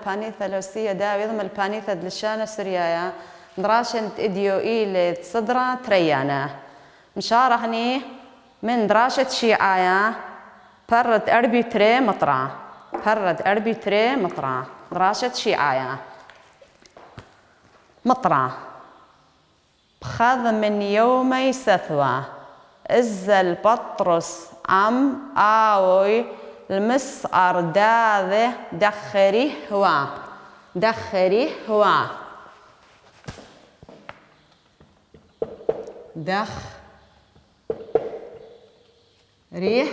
البانيثا لوسية دا ويضم البانيثا دلشانة سريايا دراشن إديو إيل تصدرا تريانا مشارحني من دراشة شيعايا برد أربي تري مطرع برد أربي تري مطرع دراشة شيعايا مطرع بخذ من يومي سثوى إز البطرس عم آوي المسعر داذه دخري هوا دخري هوا دخ ريح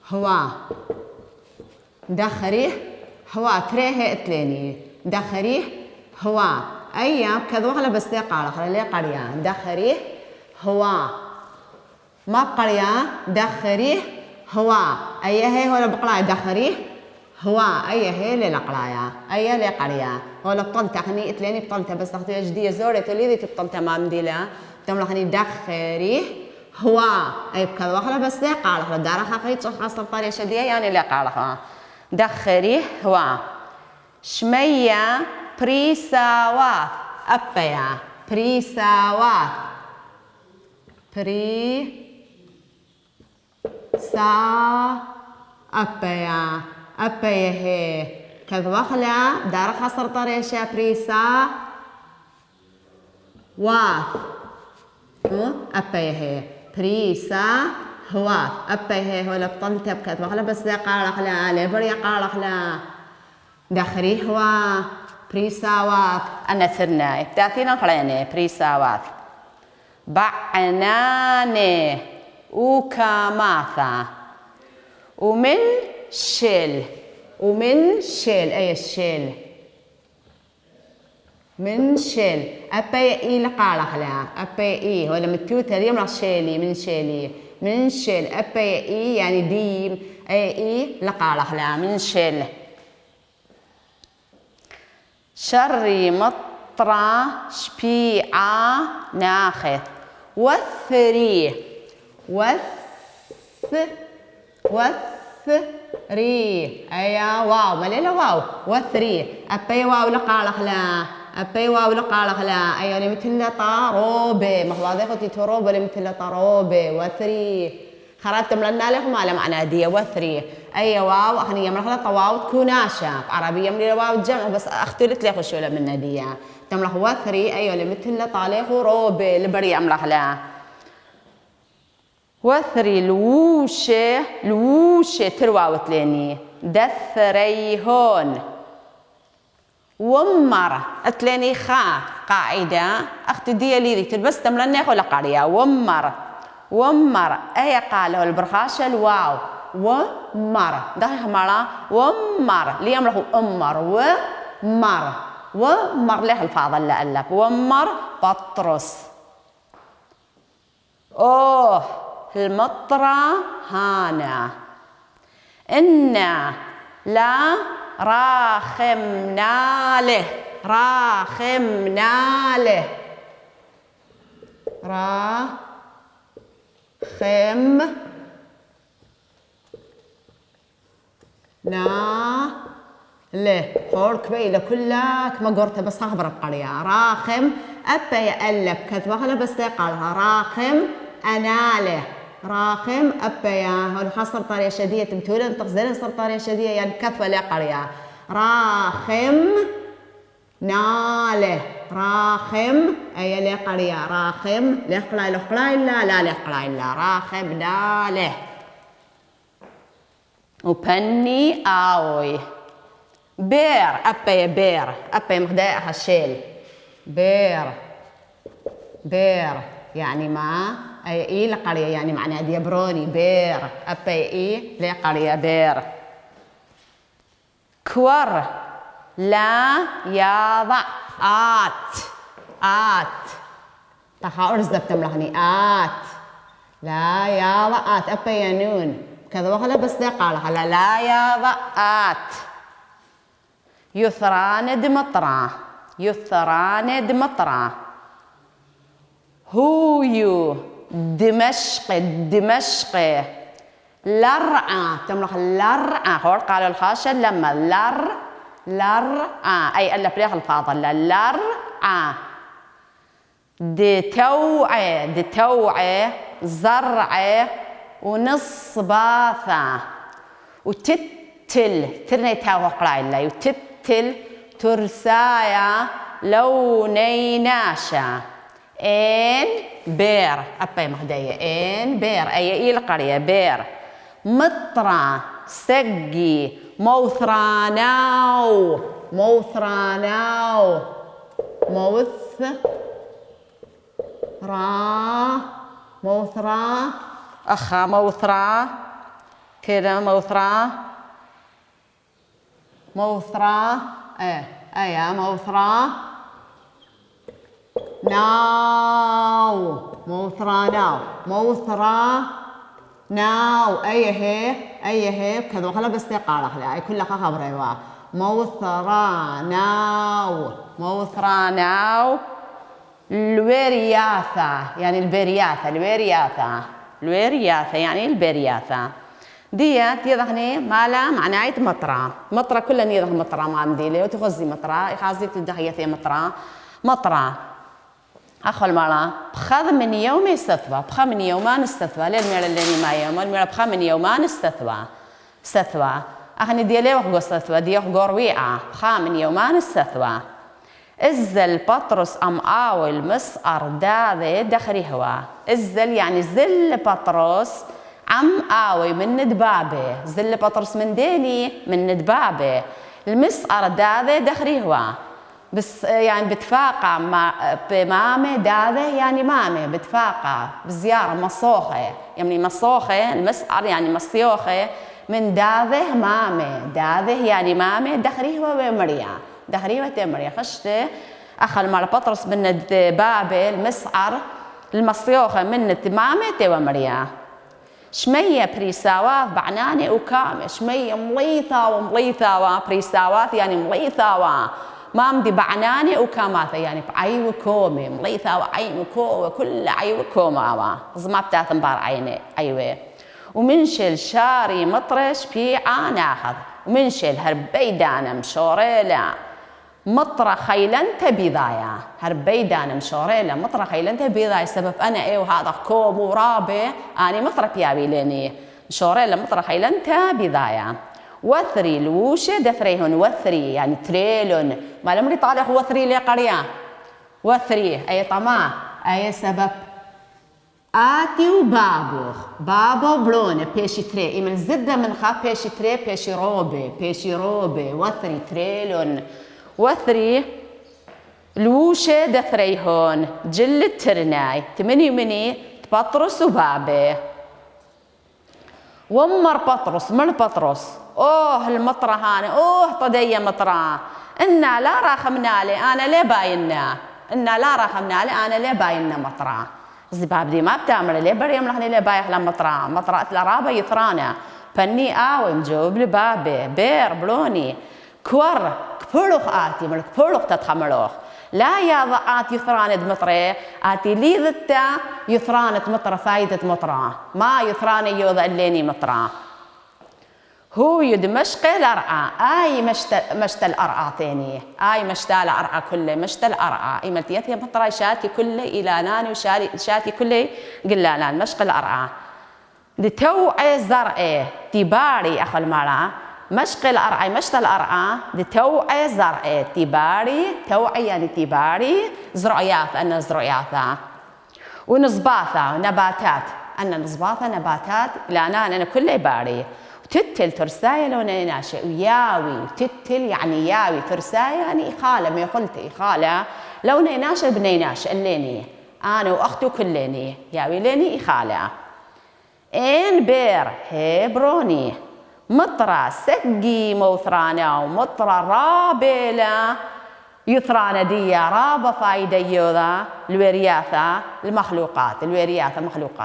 هوا دخري هوا تريه اتليني دخري هوا أيام كذا وخلا بس قال خلا قرية دخري هوا ما قرية دخري هوا أيه هي ولا بقلايا دخري هوا أيه هي لا قلايا أيه لا قرية ولا بطلت خني اتليني بطلتها بس تاخذي جدية زورة تليدي تبطلتها ما مديلة تملخني دخري هوا أي بكذا وخلا بس قال خلا دارا خاخي خاصة طريقة شدية يعني لا قال خلا دخري هوا شمية بريساوات أبيا بريساوات أبيا هي كذا وخلا دار خسر طريشة بريسا واث أبيا هي بريسا هواث أبيا هي ولا بطلت بكذا وخلا بس لا قال خلا لبريا قال خلا دخري هوا بريساوات أنا ثرناي تأثيرا خليني بريساوات بعناني وكاماثا ومن شيل أي الشيل من شيل أبي إي لقال خلا أبي إي ولا متوتر يوم شيلي من شيل أبي إي يعني ديم أي لقال خلا من شيل شري مطرة شبيعة ناخذ وثري أيا واو مليلة واو وثري أبي واو لقال خلا أيا مثل طاروبة ما هو هذا ختي تروبة مثل طاروبة وثري خرجت ملنا لهم على معنى دي وثري أي واو أخني يملخ طواو كوناشة عربية من الواو الجمع بس اختلت لي خشوا من نادية تملخ وثري أيوة لمثل طالخ روبة لبري أملخ لا وثري لوشة ترواوت ليني دثريهون ومر أتليني خا قاعدة أختي دي لي تلبس تملنا ولا قرية ومر أي قاله البرخاشة الواو ومر ده همارا ومر ليه أمره أمر ومر له الفاضل لألك ومر بطرس أوه المطرة هانا إنا لا راخمنا له خم لا له فورك بيلا كلك ما قرت بس خبر بقرية راخم أبا يألب كذا وخلا بس قالها راخم أنا له راخم أبا يا هون خاصة طريقة شديدة تمتولن تقصدين صار طريقة شديدة يعني كثوة لا قرية راخم ناله راخم أي لا قرية راخم لقلاي لا لقلاي لا راخم ناله وبني آوي بير أبا مخداء هالشيل بير يعني ما أي إيه لقرية يعني معنى ديبروني بير أبا إيه لقرية بير كور لا يضع آت تخا أرزب تملخني آت لا يضع آت أبا ينون كذا وخلا بس ده قال لا يضع آت يثران دمطرة هويو دمشق لرعة تملخ لرعة هور قالوا الخاشة لما لرعة أي ألف ليخ الفاضل لرعة دتوعة زرعة ونصباثة وتتل ترني تاو قرايلا وتتل ترسايا لونيناشا إن بير أبي مهدية إن بير أي القرية بير مطرة سقي موثراناو موثرا أخا موثرا كده موثرا موثرا ناو أي هي كذا خلا بس تقارخ لا أي كلها خبر أيوة موثرا ناو الورياثة يعني الورياثة يعني البرياثة ديت يضعني مالا معناية مطرة كلها يضغ مطرة ما عندي لي وتغزي مطرة يخازي تدخية في مطرة أخو المرأة بخذ من يوم استثوى بخذ من يومان استثوى للمير اللي ما يوم المير بخذ من يومان استثوى أخني ديالي وخو استثوى دي وخو رويعة بخذ من يومان استثوى الزل بطرس أم آول مسقر داذي دخري هوا الزل يعني زل بطرس عم آوي من ندبابه زل بطرس من ديني من ندبابه المسقر داذي دخري هوا بس يعني بتفاقع مع بمامة داذي يعني مامة بتفاقع بزيارة مصوخة يعني مصوخة المسقر يعني مصيوخة من داذي مامة داذي يعني مامة دخري هوا ومريا دخري وتمريا خشته أخل مال بطرس من ندبابه المسقر المصيوخة من مامة ومريا شمية بريساوات بعناني وكامة شمية مليثة بريساوات يعني مليثة مامدي بعناني وكاماثة يعني بعي وكومي مليثة وعين وكوة كل عي وكومة زما بتاعت مبار عيني أيوة ومنشل شاري مطرش في ناخذ ومنشل هربي دانا مشوريلا مطرة خيلنت بضايا هربي دانا مشوريلا مطرة خيلنت بضايا سبب أنا إيه وهذا كوم ورابع أنا مطرة بيابي لني مشوريلا مطرة خيلنت بضايا وثري الوشة دثريهن وثري يعني تريلون ما لمري طالع وثري لي قرية وثري أي طماع أي سبب آتي بابو بلونة بيشي تري إيمن الزبدة من خا بيشي تري بيشي روبي وثري تريلون وثري الوشة دثريهن جل ترناي تمني بطرس وبابي ومر بطرس من بطرس المطرة هاني طدية مطرة إنا لا راخمنا لي أنا ليه باينا إنا لا راخمنا لي أنا ليه باينا مطرة زباب دي ما بتعمل ليه بريم لحني ليه بايخ مطرة لرابة يثرانا فني مجوب لبابي بير بلوني كور كبرخ آتي ملك كبرخ تتخملوخ لا يا ضعات يثراند مطرة آتي لي ذتا يثراند مطرة فايدة مطرة ما يثراني يوضع الليني مطرة هو يدمشق الأرعى أي مشت الأرعى تاني أي مشت الأرعى كله مشت الأرعى أي ملتيتها مطرة شاتي كله إلى نان وشاتي كله قلالان مشق الأرعى لتوعي زرعي تباري أخو المرأة مشق الأرعى مشت الأرعى لتوعي زرعي تباري توعي يعني تباري زرعيات أنا زرعياتها ونصباثة نباتات أنا نصباثة نباتات لأن أنا كله باري تتل ترساية لوني ناشئ وياوي تتل يعني ياوي ترساية يعني إخالة ما قلت إخالة لوني ناشئ بني ناشئ الليني أنا وأختي كليني ياوي ليني إخالة إن بير هبروني مطرة سقي موثرانا ومطرة رابلة يثرانا ديا رابة فايدة يوذا الورياثة المخلوقات الورياثة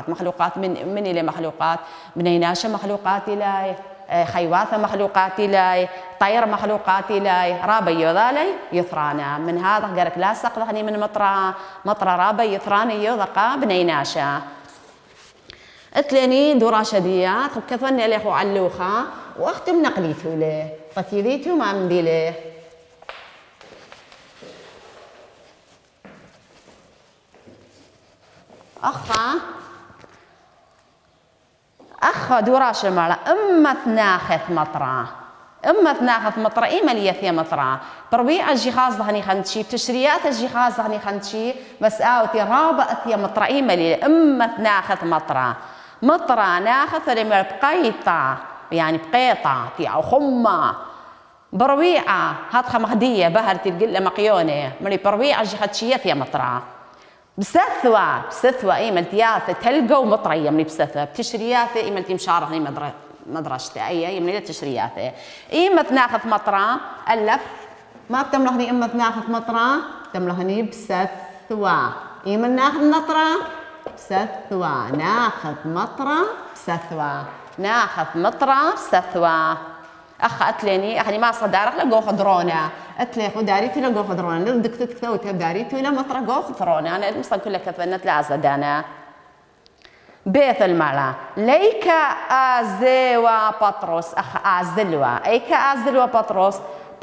مخلوقات من إلى مخلوقات بنيناشة مخلوقات إلي خيواثة مخلوقات إلي طير مخلوقات إلي رابة يوذا لي يثرانا من هذا قالك لا سقطني من مطرة رابة يثرانا يوذا بنيناشة اتليني دورا شديات كثني لي خو علوخة واختم نقليتو له قتيليتو ما مدي له أخا دوراش المرأة أما ثناخت مطرة أما ثناخت مطرة إيما ليثيا مطرة بربيع الجهاز ظهني خنتشي بتشريات الجهاز ظهني خنتشي بس آوتي رابع ثيا مطرة إيما لي أما ثناخت مطرة مطرة ناخت لما بقيطة يعني بقيطة أو خمة بربيعة هاتخا مخدية بهرتي تقل مقيونة مري بربيعة جهتشية ثيا مطرة بسثوة إيما التياثة تلقوا مطرية من بسثوة بتشرياثة إيما تمشارة هني مدرسة أي من التشرياثة إيما تناخذ مطرة ألف ما بتملهني إما تناخذ مطرة تملهني بسثوة إيما ناخذ مطرة بسثوة ناخذ مطرة بسثوة ناخذ مطرة بسثوة أخ أتليني أخني ما صدارك لقو خضرونا أتلي خو داريتي لقو خضرونا لدك تكثوتها بداريتي إلى مطرة قو خضرونا أنا المصطلح كلها كثنت لا زدانا بيت المرأة ليك آزلوا بطرس أخ آزلوا أيك آزلوا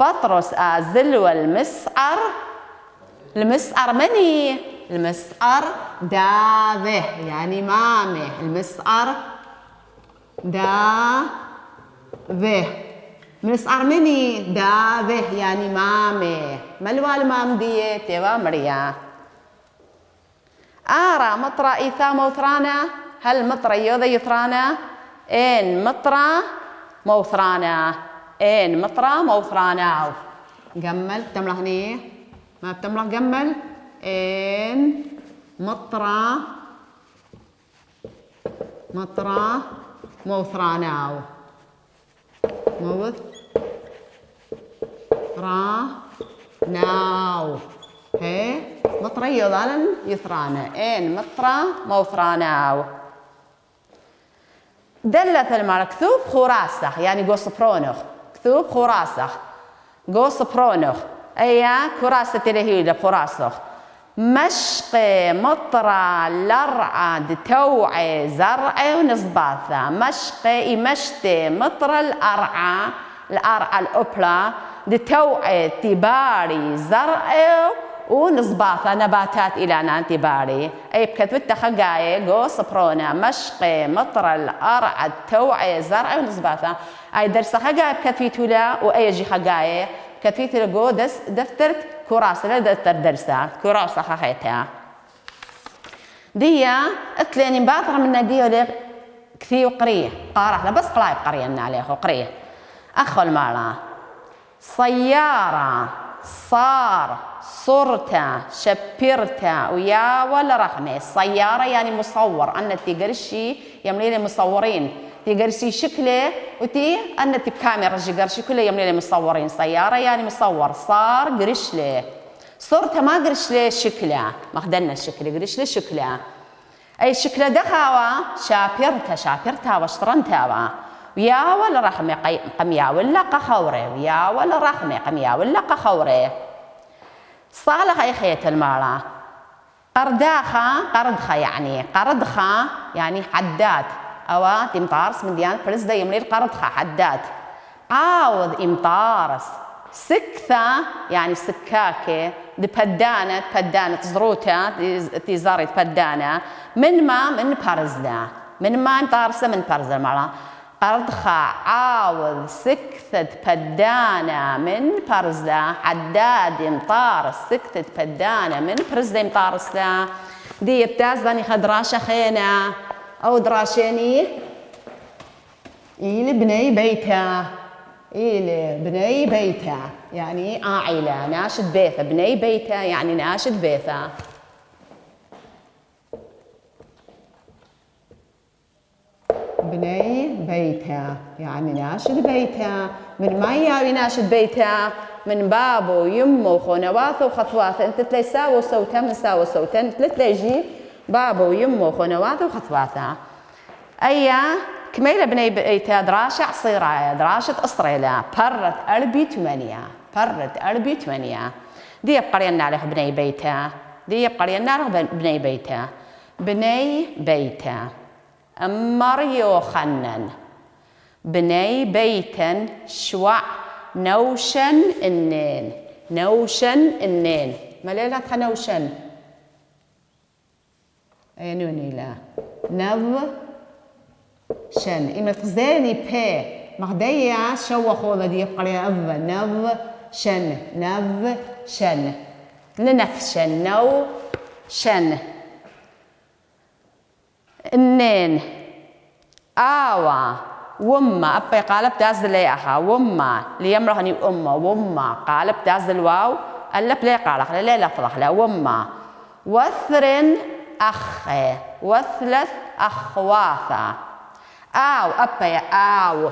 بطرس آزلوا المسعر مني المسعر داذه يعني مامه المسعر داذه مسعر مني داذه يعني مامه ملوال مام ديه تيوا مريا آرا مطرة إيثا موثرانا هل مطرة يوذا يثرانا إن مطرة موثرانا إن مطرة موثرانا جمل بتملى هني ما بتملى جمل إن مطرة موثرانا ناو هي مطرة يضالن يثرانا إن مطرة موثراناو دلت المرأة كثوب خراسخ يعني قوس برونخ كثوب خراسخ قوس برونخ أيا كراسة الهيلة خراسخ مشق مطرة لرعة توعي زرع ونصباثة مشق مشتي مطرة الأرعى الأبلة توعي تباري زرع ونصباثة نباتات إلى نانتباري أي بكتبت خقاية قوس برونا مشقي مطر الأرع التوعي زرع ونصباثة أي درس خقاية بكتفيتو لا وأي جي خقاية كتفيتو لقو دفترت كراسة لا دفتر درسة كراسة خخيتها ديا اتليني باطرة من ناديو لي كثير قريه قارح بس قلايب قريه عليه قريه أخو المرأة سيارة صار صرت شبرت ويا ولا رقمي السيارة يعني مصور أن تقرشي يملي لي مصورين تقرشي شكله وتي أن بكاميرا جقرشي كله يملي لي مصورين سيارة يعني مصور صار قرش لي صرت ما قرش لي شكله ما خدنا الشكل قرش لي شكله أي شكله دخاوة شابرتها واشترنتها ويا ولا رقمي قميا ولا قخوري ويا ولا رقمي قميا ولا قخوري صالح أي خيت المرأة قردخة يعني حداد أو تمطارس من ديان فرز دا يملي القردخة حداد عاوض إمطارس سكثة يعني سكاكة دي بدانة زروتة تيزاري بدانة من بارزلا من ما إمطارسة من بارزلا المرأة قردخة عاوض سكثة بدانة من برزة حداد مطارس سكثة بدانة من برزة مطارسة دي بتازدني خدراشة خينا أو دراشيني إلي بني بيتا يعني عائلة ناشد بيثة بني بيتا يعني ناشد بيثة بني بيتها يعني ناشد بيتها من ما ياوي ناشد بيتها من بابو يمو خونواثه وخطواثه انت تلاقي ساوى صوتها من ساوى صوتها انت تلاقي بابو يمو خونواثه وخطواثه ايا كميله بني بيتها دراشة عصيرايا دراشة أصريلا برت أربي ثمانية دي يبقى لنا عليه بني بيتها بني بيتها أمر يوخنن. بني بيتا شوع نوشن النين. نوشن النين مليلة نوشن أي نوني لا نو شن إما تزاني بي مغدية شو خوضة دي قرية أفا نو شن نو شن لنفشن نو شن النين آوا وما أبي قالب تازل لي أخا وما ليمرهني أمه وما قالب تازل واو ألب لي قالق لي لفظخ لا وما وثرن أخي وثلث أخواثا آو أبي آو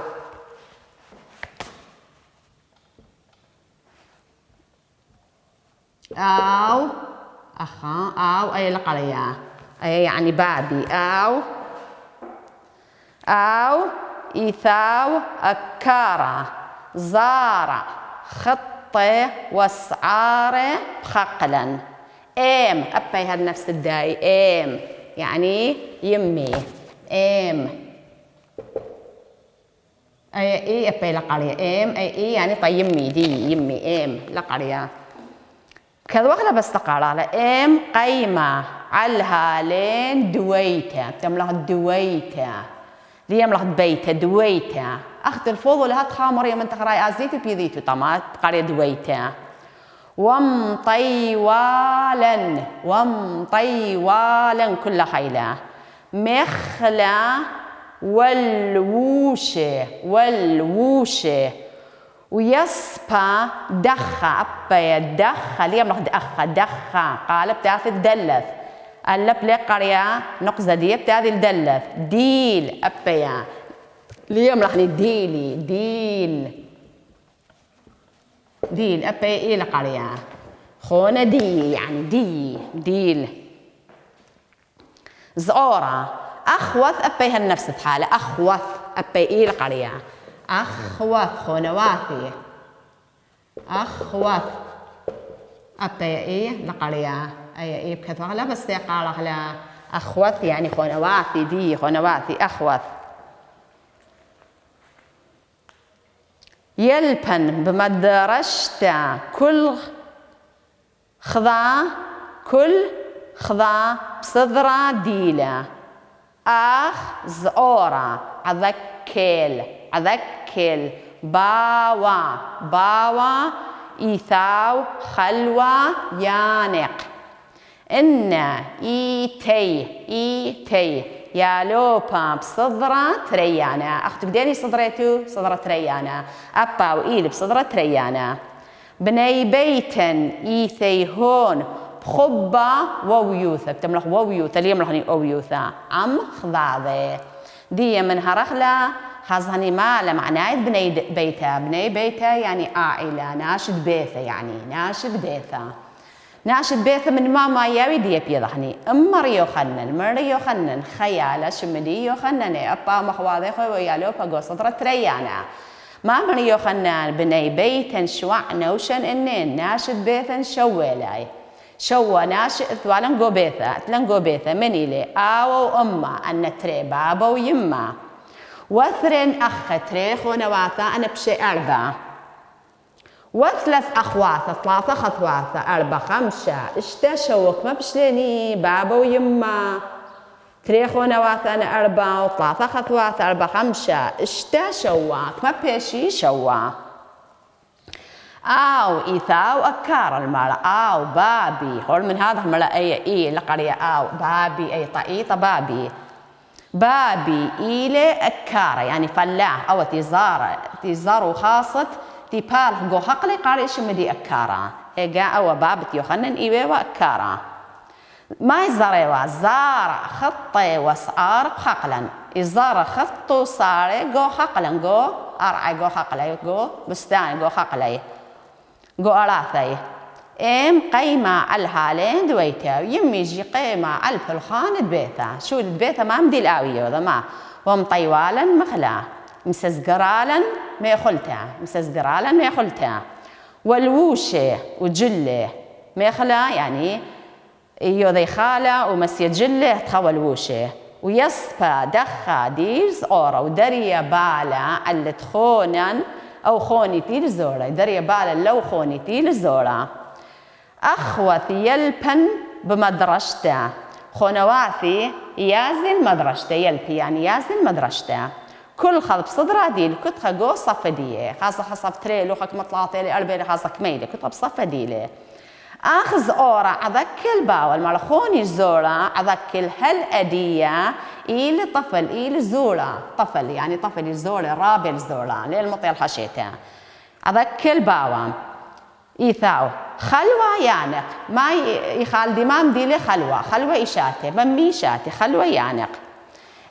آو أخا آو أي لقرية أي يعني بابي آو إيثاو أكارة زارع خطة وسعارة بخقلا إيم أبي هالنفس الداي إيم يعني يمي إيم أي إي أبي لقرية إيم أي إي يعني طي يمي دي يمي إيم لقرية كذا وقت بس تقرأ على إيم قيمة علها لين دويته تملها دويته ليم لحد بيته دويته أخت الفوضى لها تخامر يا من تقرأي أزيت بيذيتو طمات قرية دويته ومطيوالا كل خيلة مخلة والووشة ويسبا دخة أبا دخة ليم لحد دخة قالب تاخذ دلث اللب لي قرية نقزة دي بتاذي الدلث ديل أبيا ليم لحني ديلي ديل أبيا إيه لقرية خونة دي يعني ديل زعورة أخوث أبيا هالنفس الحالة أخوث أبيا إيه لقرية أخوث خونواتي أخوث أبيا إيه لقرية أي إيه بكثرة لا بس يقال على أخوث يعني خونواتي دي خونواتي أخوث يلبن بمدرشتا كل خضا بصدرة ديلة أخ زورة عذكل باوا إيثاو خلوة يانق إن إيتي يا لوبا بصدرة تريانا أخت قديني صدرة تريانا أبا وإيل بصدرة تريانا بني بيتا إيثي هون بخبة وويوثة بتملخ وويوثة ليه ملخني وويوثة عم خضاضي دي من هرخلة خاصني ما معناه بني بيتا يعني عائلة ناشد بيثة يعني ناشد بيثة من ماما ياوي دي بيضحني أمر يوخنن خيالة شمدي يوخنن أبا مخواضي خوي ويالو بقو صدرة تريانا ما من يوخنن بني بيتا شوع نوشن إنين ناشد بيثا شويلاي شو ناشد ثوالن قو بيثا مني لي آو أمه أن تري بابا ويما وثرن أخ تريخ ونواثا أنا بشي أربعة وثلاث أخواثة 3 خطواثة 4 5 اشتا شوك ما بشليني بابا ويما تريخ ونواثا أنا 4 و3 خطواثة 4 5 اشتا شواك ما بيشي شوا أو إيثاو أكار المرأة أو بابي هول من هذا المرأة أي لقرية أو بابي أي طئيطة بابي إلى أكارة يعني فلاح أو تيزار وخاصة تيبال جو حقلي قاريش مدي أكارة إجا أو بابت يوخنن إيوه وأكارة ما يزاروا زار خطي وسعار بحقلا إزار خطو صار جو حقلا جو أرعى جو حقلي جو بستان جو حقلي جو أراثي إم قيمة على الحالين دويتا يميجي قيمة على الخان بيتا شو البيتا ما مدي الآوية وذا ما ومطيوالا مخلا مسزقرالا ما يخلتا والووشة وجلة ما يخلا يعني يو ذي خالة ومسيا جلة تخوى الووشة ويصبا دخا ديلز أورا ودريا بالا اللي تخونن أو خوني تيل زورا دريا بالا لو خوني تيل زورا أخوث يلبن بمدرشته خونواثي يازن مدرشته يلبي يعني يازن مدرشته كل خذ بصدرة ديل كنت خجو صفدية خاصة حسب تريلو خك مطلعتي لي أربعة خاصة كميلة كنت بصفديلة أخذ أورا عذكل باول مالخوني زورا عذكل هالأدية إلى طفل إلى زورا طفل يعني طفل الزورا رابع الزورا للمطيل حشيته عذكل باوام إيثاو خلوة يانق ما يخال دمام ديلي خلوة إشاتي بمي شاتي خلوة يانق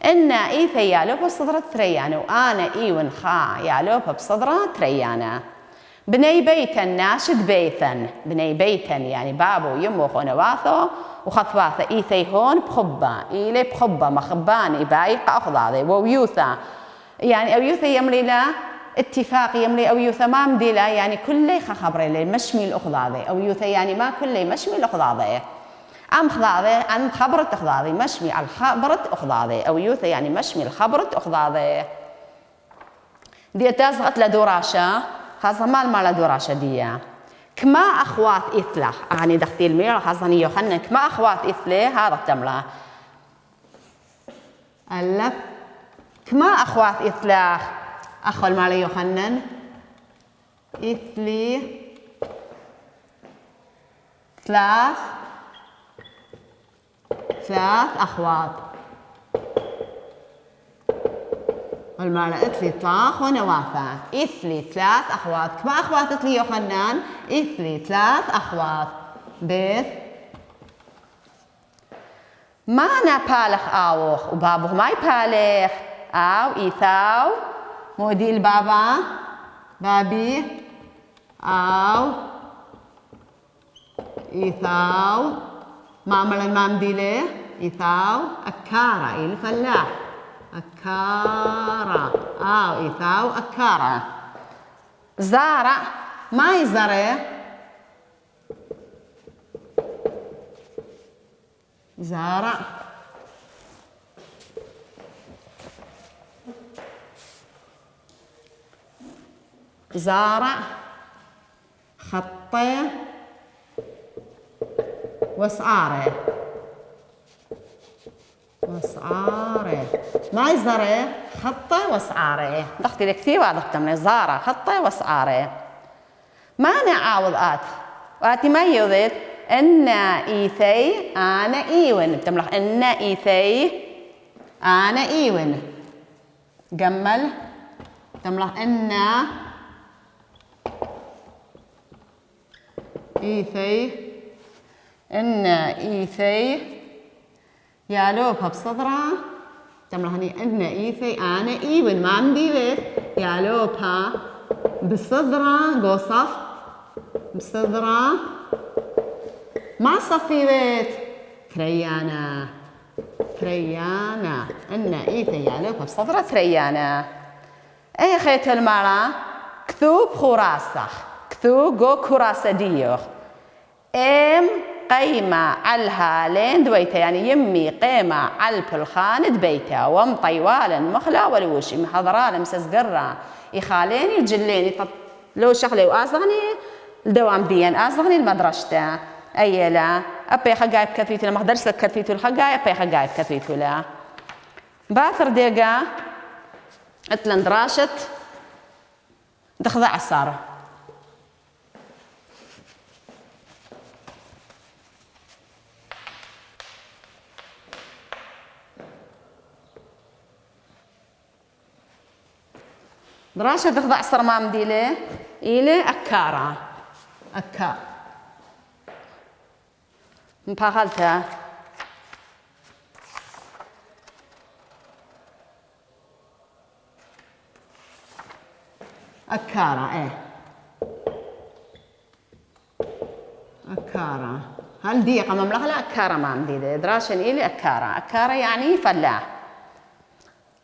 إن إيثا يالوب بصدرة تريانة وأنا إيون خا يالوب بصدرة تريانة بني بيتا ناشد بيتا بني بيتا يعني بابو يمو خونواثو وخطواثة إيثي هون بخبة إيلي بخبة مخبان إبايق أخضاضي وويوثا يعني أويوثا يملي لا اتفاق يملي أويوثا ما مديلا يعني كل خبري لي مشمي الأخضاضي أويوثا يعني ما كل مشمي الأخضاضي أم خضاضي عن خبرة أخضاضي مشمي على خبرة أخضاضي أويوثا يعني مشمي الخبرة أخضاضي دي تازغت لدوراشة خاصة مال دوراشة دي كما أخوات إثلة يعني دختي الميرا خاصة يوحنا كما أخوات إثلة هذا التمرة ألف كما أخوات إثلة أخو المال يوحنا إثلي ثلاث أخوات والمال إثلي طاخ ونوافع إثلي ثلاث أخوات كما أخوات إثلي يوحنان إثلي ثلاث أخوات بيت ما بالخ آوخ وبابه ما يبالخ أو إيثاو مودي البابا بابي أو إيثاو معمل المام ديله إيثاو أكارا الفلاح أكارا إيثاو أكارا زارع ما يزرع زارع زارع خطي وسعاره ما يزرع خطه وسعاره ضغطي لك كثير واضح تمني زارع خطه وسعاره ما نعاوض واتي ما يوضد ان ايثي انا ايون بتملح ان ايثي انا ايون جمل تملح ان ايثي يالوبها بصدرها تملحني ان ايثي انا ايون ما عندي بيت يالوبها بصدرها قصف بصدرها ما صفي بيت تريانا ان ايثي يالوبها بصدرها تريانا اي خيت المرأة كثوب خراسخ كثو جو كراسة ديوخ ام قيمة علها لين دويتا يعني يمي قيمة على الخاند بيتا وم طيوالا مخلا ولوش محضرا مسزقرا يخاليني الجليني لو شغلي وازغني الدوام ديان ازغني المدرسة اي لا ابي خقايب كثيتو لما درست كثيتو الخقايب ابي خقايب كثيتو لا باثر ديقا اتلن دراشت دخضع السارة دراشة تخضع الصرمام ديلي إلي أكارا مباغلتها أكارا أكارا هل دقيقة مملغة لا أكارا ما عندي دراشة إلي أكارا يعني فلاح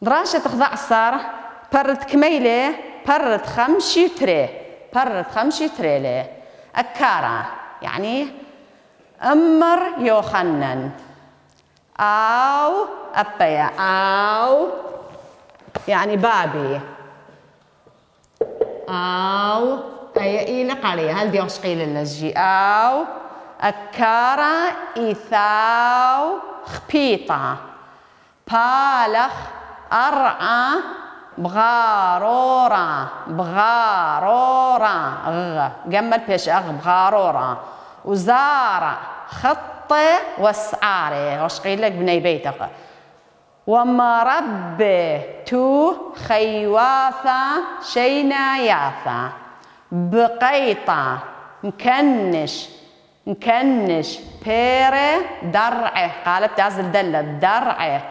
دراشة تخضع الصار برد كميلة برد خمشي تري لي أكارا يعني أمر يوخنن أو أبيا أو يعني بابي أو أي إلى قرية هل دي أشقيل اللجي أو أكارا إيثاو خبيطة بالخ أرعى بغارورة بغارورة جمل بيش بغارورة وزارع خطة وسعارة وشقيل لك بني بيتك ومربي تو خيواثة شينا ياثة بقيطة مكنش بيرة درعه قالب تعزل دلة درعه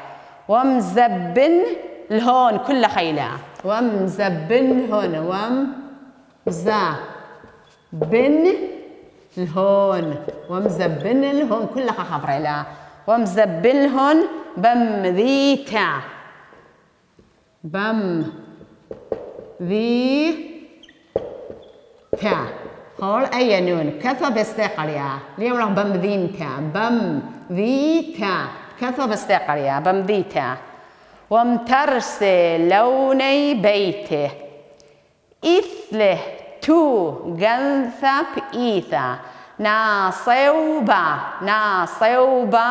ومزبن الهون كل خيلة ومزبن هون ومزبن الهون ومزبن الهون كل خبر لا ومزبن الهون بمذيتا بمذيتا قول أي نون كثر بستقريا اليوم راح بمذينتا بمذيتا كثر بستقريا بمذيتا وامترسي لوني بيته إثله تو جنثة بإيثا ناصوبة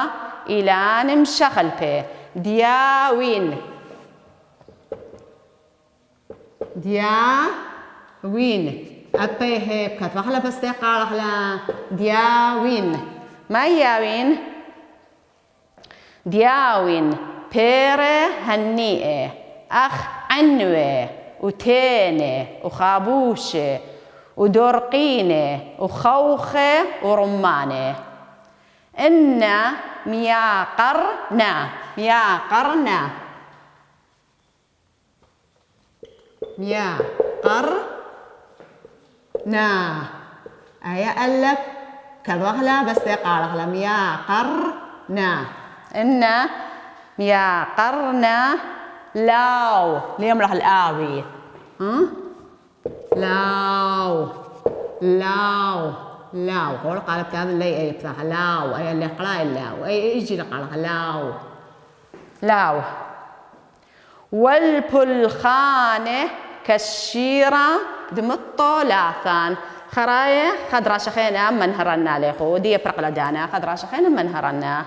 إلى نمشغل به دياوين أبيه بكت وخلا بستقال خلا دياوين ما ياوين دياوين بيرة هنيئة أخ عنوة وتينة وخابوشة ودرقينة وخوخة ورمانة إن مياقرنا أيا ألف كالوغلا بس يقال غلا مياقرنا إن مياقرنا لاو اليوم راح الآوي لاو قول قالب هذا اللي أي بتاع لاو أي اللي قراء لاو أي يجي لقال لاو والبلخانة كالشيرة دمطو لاثان خراية خدرا شخينا منهرنا ليخو دي برقلا دانا خدرا شخينا منهرنا